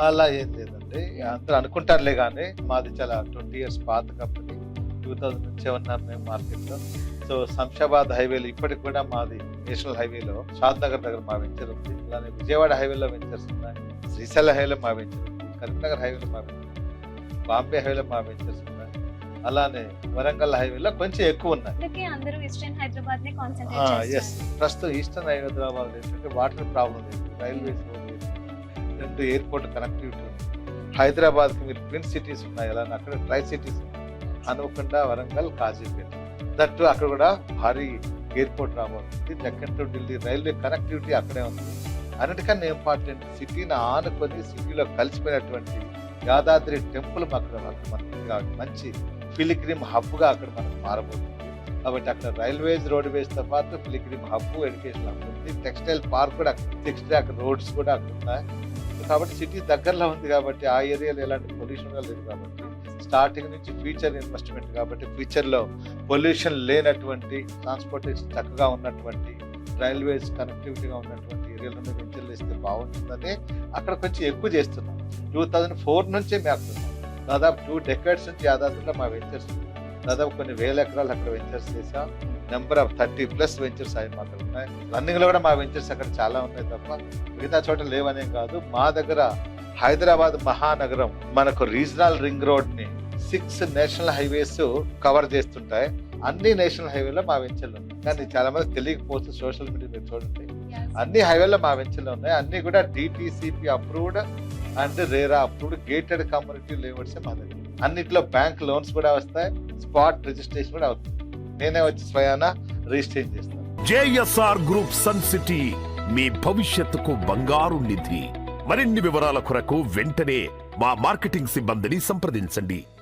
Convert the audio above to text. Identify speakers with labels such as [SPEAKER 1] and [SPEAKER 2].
[SPEAKER 1] అలా ఏం లేదండి. అందరూ అనుకుంటారులే గానీ, మాది చాలా 20 ఇయర్స్ పాత కంపెనీ. 2000 నుంచే ఉన్నాం మేము మార్కెట్‌లో. సో, శంషాబాద్ హైవేలో ఇప్పటికి కూడా మాది నేషనల్ హైవేలో షాద్ నగర్ దగ్గర మా వెంచర్ ఉంది. అలానే విజయవాడ హైవేలో వెంచర్స్ ఉన్నాయి. శ్రీశైలం హైవేలో మా వెంచర్ ఉంది. కరీంనగర్ హైవేలో మా వెంచర్ ఉంది. బాంబే హైవేలో మా వెంచర్స్ ఉన్నాయి. అలానే వరంగల్ హైవేలో కొంచెం ఎక్కువున్నాయి.
[SPEAKER 2] అందుకే అందరూ ఈస్టర్న్ హైదరాబాద్‌ని
[SPEAKER 1] ఆ!
[SPEAKER 2] Concentrate
[SPEAKER 1] yes.
[SPEAKER 2] చేస్తున్నారు.
[SPEAKER 1] ప్రస్తుతం ఈస్టర్న్ హైదరాబాద్ ఏంటంటే వాటర్ ప్రాబ్లమ్ లేదు. రైల్వేస్ రోడ్ లేదు. 2 ఎయిర్‌పోర్ట్ కనెక్టివిటీ ఉంది. హైదరాబాద్‌కి మీరు ట్విన్ సిటీస్ ఉన్నాయి. అలానే అక్కడ ట్రై సిటీస్ ఉన్నాయి. హనుమకొండ, వరంగల్, కాజీపేట. దట్టు అక్కడ కూడా భారీ ఎయిర్‌పోర్ట్ రాబోతుంది. Deccan to Delhi railway connectivity అక్కడే ఉంది. అన్నిటికన్నా ఇంపార్టెంట్ సిటీని ఆనుకొని సిటీలో కలిసిపోయినటువంటి యాదాద్రి టెంపుల్ అక్కడ మనకి మంచి పిలిగ్రిమ్ హబ్‌గా అక్కడ మనకు మారబోతుంది. కాబట్టి అక్కడ రైల్వేస్, రోడ్‌వేస్‌తో పాటు పిలిగ్రిమ్ హబ్, ఎడ్యుకేషన్ హబ్ ఉంది. టెక్స్టైల్ పార్క్ కూడా 6 ట్రాక్ రోడ్స్ కూడా అక్కడ ఉన్నాయి. కాబట్టి సిటీ దగ్గరలో ఉంది కాబట్టి ఆ ఏరియాలో ఎలాంటి పొల్యూషన్ కూడా లేదు కాబట్టి స్టార్టింగ్ నుంచి ఫ్యూచర్ ఇన్వెస్ట్‌మెంట్ కాబట్టి ఫ్యూచర్‌లో పొల్యూషన్ లేనటువంటి ట్రాన్స్‌పోర్టేషన్ చక్కగా ఉన్నటువంటి రైల్వేస్ కనెక్టివిటీగా ఉన్నటువంటి ఏరియాలోనే వెంచర్లు వేస్తే బాగుంటుందని అక్కడ కొంచెం ఎక్కువ చేస్తున్నాం. 2004 నుంచే మేము అక్కడ ఉన్నాం. దాదాపు 2 డెకేడ్స్ నుంచి యాదాద్రిలో మా వెంచర్స్ ఉన్నాయి. దాదాపు కొన్ని వేల ఎకరాలు అక్కడ వెంచర్స్ చేసాం. నెంబర్ ఆఫ్ 30+ వెంచర్స్ అవి మా దగ్గర ఉన్నాయి. రన్నింగ్‌లో కూడా మా వెంచర్స్ అక్కడ చాలా ఉన్నాయి తప్ప మిగతా చోట లేవనేం కాదు. మా దగ్గర హైదరాబాద్ మహానగరం మనకు రీజనల్ రింగ్ రోడ్‌ని 6 నేషనల్ హైవేస్ కవర్ చేస్తుంటాయి. అన్ని నేషనల్ హైవేలో మా వెంచర్లు ఉన్నాయి. కానీ చాలా మంది తెలియకపోవచ్చు సోషల్ మీడియా మీరు చూడండి. అన్ని హైవేలో మా వెంచర్లు ఉన్నాయి. అన్ని కూడా DTCP approved and RERA approved gated community layouts మా దగ్గర. అన్నిట్లో బ్యాంక్ లోన్స్ కూడా వస్తాయి. స్పాట్ రిజిస్ట్రేషన్ కూడా అవుతుంది. నేనే వచ్చి స్వయాన రిజిస్ట్రేషన్ చేస్తాను.
[SPEAKER 3] JSR గ్రూప్ సన్ సిటీ మీ భవిష్యత్తుకు బంగారు నిధి. మరిన్ని వివరాల కొరకు వెంటనే మా మార్కెటింగ్ సిబ్బందిని సంప్రదించండి.